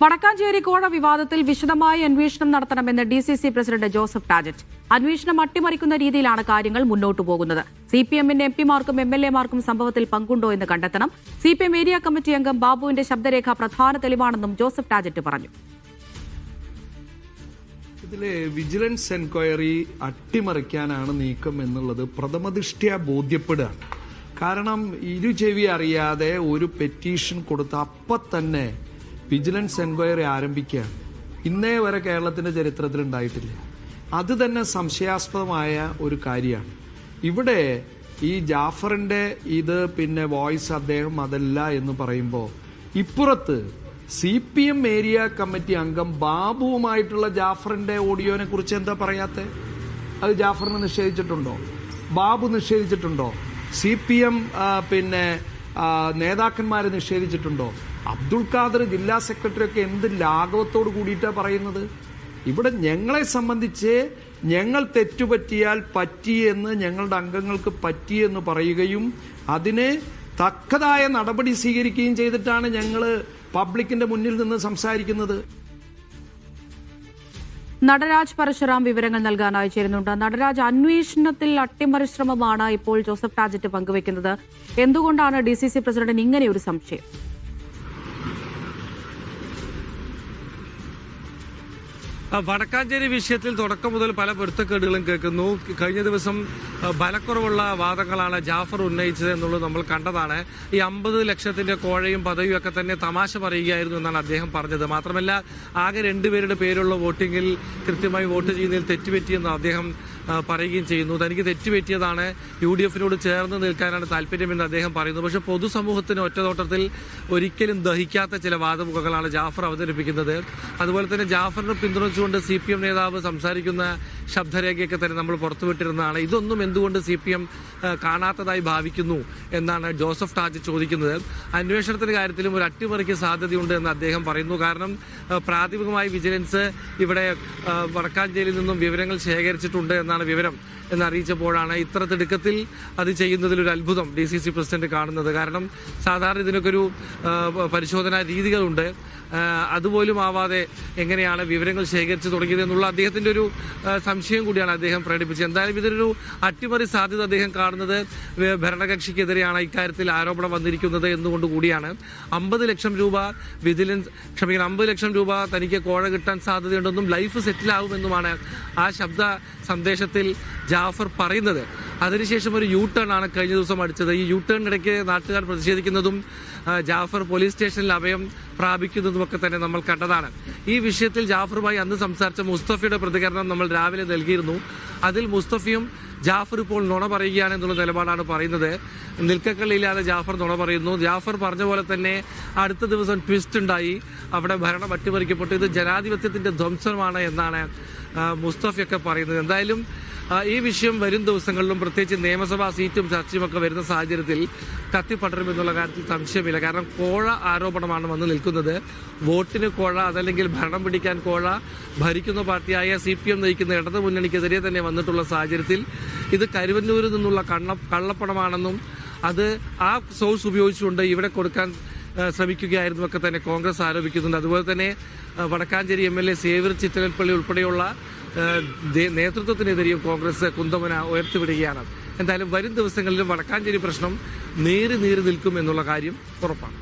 വടക്കാഞ്ചേരി കോഴ വിവാദത്തിൽ വിശദമായ അന്വേഷണം നടത്തണമെന്ന് DCC പ്രസിഡന്റ് ജോസഫ് ടാജറ്റ്. അന്വേഷണം അട്ടിമറിക്കുന്ന രീതിയിലാണ് കാര്യങ്ങൾ മുന്നോട്ടു പോകുന്നത്. CPMന്റെ MP-മാർക്കും MLA-മാർക്കും സംഭവത്തിൽ പങ്കുണ്ടോ എന്ന് കണ്ടെത്തണം. CPM ഏരിയ കമ്മിറ്റി അംഗം ബാബുവിന്റെ ശബ്ദരേഖ പ്രധാന തെളിവാണെന്നും ജോസഫ് ടാജറ്റ് പറഞ്ഞു. ഇതിലെ വിജിലൻസ് എൻക്വയറി അട്ടിമറിക്കാനാണ് നീക്കം എന്നുള്ളത് പ്രഥമദൃഷ്ട്യാ ബോധ്യപ്പെടുകയാണ്. കാരണം ഇരുചെവി അറിയാതെ ഒരു പെറ്റീഷൻ കൊടുത്ത അപ്പം തന്നെ വിജിലൻസ് എൻക്വയറി ആരംഭിക്കുകയാണ്. ഇന്നേ വരെ കേരളത്തിന്റെ ചരിത്രത്തിൽ ഉണ്ടായിട്ടില്ല. അത് തന്നെ സംശയാസ്പദമായ ഒരു കാര്യമാണ്. ഇവിടെ ഈ ജാഫറിന്റെ പിന്നെ വോയിസ് അദ്ദേഹം അതല്ല എന്ന് പറയുമ്പോൾ ഇപ്പുറത്ത് CPM ഏരിയ കമ്മിറ്റി അംഗം ബാബുവുമായിട്ടുള്ള ജാഫറിന്റെ ഓഡിയോനെ കുറിച്ച് എന്താ പറയാത്തെ? അത് ജാഫറിന് നിഷേധിച്ചിട്ടുണ്ടോ? ബാബു നിഷേധിച്ചിട്ടുണ്ടോ? CPM നേതാക്കന്മാരെ നിഷേധിച്ചിട്ടുണ്ടോ? അബ്ദുൾ ഖാദർ ജില്ലാ സെക്രട്ടറി ഒക്കെ എന്ത് ലാഘവത്തോട് കൂടിയിട്ടാണ് പറയുന്നത്? ഇവിടെ ഞങ്ങളെ സംബന്ധിച്ച് ഞങ്ങൾ തെറ്റുപറ്റിയാൽ പറ്റിയെന്ന് ഞങ്ങളുടെ അംഗങ്ങൾക്ക് പറ്റിയെന്ന് പറയുകയും അതിന് തക്കതായ നടപടി സ്വീകരിക്കുകയും ചെയ്തിട്ടാണ് ഞങ്ങൾ പബ്ലിക്കിന്റെ മുന്നിൽ നിന്ന് സംസാരിക്കുന്നത്. നടരാജ് പരശുറാം വിവരങ്ങൾ നൽകാനായി ചേരുന്നുണ്ട്. നടരാജ്, അന്വേഷണത്തിൽ അട്ടിമറി ശ്രമമാണ് ഇപ്പോൾ ജോസഫ് ടാജറ്റ് പങ്കുവയ്ക്കുന്നത്. എന്തുകൊണ്ടാണ് DCC പ്രസിഡന്റിന് ഇങ്ങനെയൊരു സംശയം? വടക്കാഞ്ചേരി വിഷയത്തിൽ തുടക്കം മുതൽ പല പൊരുത്തക്കേടുകളും കേൾക്കുന്നു. കഴിഞ്ഞ ദിവസം ബലക്കുറവുള്ള വാദങ്ങളാണ് ജാഫർ ഉന്നയിച്ചത് എന്നുള്ളത് നമ്മൾ കണ്ടതാണ്. ഈ 50 ലക്ഷത്തിന്റെ കോഴയും പദവിയും ഒക്കെ തന്നെ തമാശ പറയുകയായിരുന്നു എന്നാണ് അദ്ദേഹം പറഞ്ഞത്. മാത്രമല്ല, ആകെ 2 പേരുടെ പേരുള്ള വോട്ടിങ്ങിൽ കൃത്യമായി വോട്ട് ചെയ്യുന്നതിൽ തെറ്റുപറ്റിയെന്ന് അദ്ദേഹം പറയുകയും ചെയ്യുന്നു. തനിക്ക് തെറ്റുപറ്റിയതാണ്, UDF-നോട് ചേർന്ന് നിൽക്കാനാണ് താല്പര്യമെന്ന് അദ്ദേഹം പറയുന്നു. പക്ഷെ പൊതുസമൂഹത്തിന് ഒറ്റനോട്ടത്തിൽ ഒരിക്കലും ദഹിക്കാത്ത ചില വാദമുഖങ്ങളാണ് ജാഫർ അവതരിപ്പിക്കുന്നത്. അതുപോലെ തന്നെ ജാഫറിനെ പിന്തുണച്ചുകൊണ്ട് CPM നേതാവ് സംസാരിക്കുന്ന ശബ്ദരേഖയൊക്കെ തന്നെ നമ്മൾ പുറത്തുവിട്ടിരുന്നതാണ്. ഇതൊന്നും എന്തുകൊണ്ട് CPM കാണാത്തതായി ഭാവിക്കുന്നു എന്നാണ് ജോസഫ് ടാജറ്റ് ചോദിക്കുന്നത്. അന്വേഷണത്തിന്റെ കാര്യത്തിലും ഒരു അട്ടിമറിക്ക് സാധ്യതയുണ്ട് എന്ന് അദ്ദേഹം പറയുന്നു. കാരണം പ്രാഥമികമായി വിജിലൻസ് ഇവിടെ വടക്കാഞ്ചേരിയിൽ നിന്നും വിവരങ്ങൾ ശേഖരിച്ചിട്ടുണ്ട് എന്നാണ് വിവരം എന്നറിയിച്ചപ്പോഴാണ് ഇത്ര തിടുക്കത്തിൽ അത് ചെയ്യുന്നതിലൊരു അത്ഭുതം DCC പ്രസിഡന്റ് കാണുന്നത്. കാരണം സാധാരണ ഇതിനൊക്കെ ഒരു പരിശോധനാ രീതികളുണ്ട്. അതുപോലും ആവാതെ എങ്ങനെയാണ് വിവരങ്ങൾ ശേഖരിച്ചു തുടങ്ങിയത് എന്നുള്ള അദ്ദേഹത്തിന്റെ ഒരു സംശയം കൂടിയാണ് അദ്ദേഹം പ്രകടിപ്പിച്ചത്. എന്തായാലും ഇതൊരു അട്ടിമറി സാധ്യത അദ്ദേഹം കാണുന്നത് ഭരണകക്ഷിക്കെതിരെയാണ് ഇക്കാര്യത്തിൽ ആരോപണം വന്നിരിക്കുന്നത് എന്നുകൊണ്ട് കൂടിയാണ്. 50 ലക്ഷം രൂപ വിജിലൻസ് 50 ലക്ഷം രൂപ തനിക്ക് കോഴ കിട്ടാൻ സാധ്യതയുണ്ടെന്നും ലൈഫ് സെറ്റിലാവുമെന്നുമാണ് ആ ശബ്ദ സന്ദേശത്തിൽ ജാഫർ പറയുന്നത്. അതിനുശേഷം ഒരു U-ടേൺ ആണ് കഴിഞ്ഞ ദിവസം അടിച്ചത്. ഈ U-ടേണിനിടയ്ക്ക് നാട്ടുകാർ പ്രതിഷേധിക്കുന്നതും ജാഫർ പോലീസ് സ്റ്റേഷനിൽ അഭയം പ്രാപിക്കുന്നതുമൊക്കെ തന്നെ നമ്മൾ കണ്ടതാണ്. ഈ വിഷയത്തിൽ ജാഫറുമായി അന്ന് സംസാരിച്ച മുസ്തഫയുടെ പ്രതികരണം നമ്മൾ രാവിലെ നൽകിയിരുന്നു. അതിൽ മുസ്തഫയും ജാഫർ ഇപ്പോൾ നുണ പറയുകയാണെന്നുള്ള നിലപാടാണ് പറയുന്നത്. നിൽക്കക്കള്ളിയില്ലാതെ ജാഫർ നുണ പറയുന്നു. ജാഫർ പറഞ്ഞ പോലെ തന്നെ അടുത്ത ദിവസം ട്വിസ്റ്റ് ഉണ്ടായി. അവിടെ ഭരണം അട്ടിമറിക്കപ്പെട്ടു. ഇത് ജനാധിപത്യത്തിന്റെ ധ്വംസനമാണ് എന്നാണ് മുസ്തഫയൊക്കെ പറയുന്നത്. എന്തായാലും ഈ വിഷയം വരും ദിവസങ്ങളിലും പ്രത്യേകിച്ച് നിയമസഭാ സീറ്റും ചർച്ചയുമൊക്കെ വരുന്ന സാഹചര്യത്തിൽ കത്തിപ്പടരുമെന്നുള്ള കാര്യത്തിൽ സംശയമില്ല. കാരണം കോഴ ആരോപണമാണ് വന്ന് നിൽക്കുന്നത്. വോട്ടിന് കോഴ, അതല്ലെങ്കിൽ ഭരണം പിടിക്കാൻ കോഴ ഭരിക്കുന്ന പാർട്ടിയായ CPM നയിക്കുന്ന ഇടതു മുന്നണിക്കെതിരെ തന്നെ വന്നിട്ടുള്ള സാഹചര്യത്തിൽ ഇത് കരുവന്നൂരിൽ നിന്നുള്ള കള്ളപ്പണമാണെന്നും അത് ആ സോഴ്സ് ഉപയോഗിച്ചുകൊണ്ട് ഇവിടെ കൊടുക്കാൻ ശ്രമിക്കുകയായിരുന്നു ഒക്കെ തന്നെ കോൺഗ്രസ് ആരോപിക്കുന്നുണ്ട്. അതുപോലെ തന്നെ വടക്കാഞ്ചേരി MLA സേവ്യർ ചിറ്റലപ്പള്ളി ഉൾപ്പെടെയുള്ള നേതൃത്വത്തിനെതിരെയും കോൺഗ്രസ് കുന്തമന ഉയർത്തിവിടുകയാണ്. എന്തായാലും വരും ദിവസങ്ങളിലും വടക്കാഞ്ചേരി പ്രശ്നം നീറി നിൽക്കും എന്നുള്ള കാര്യം ഉറപ്പാണ്.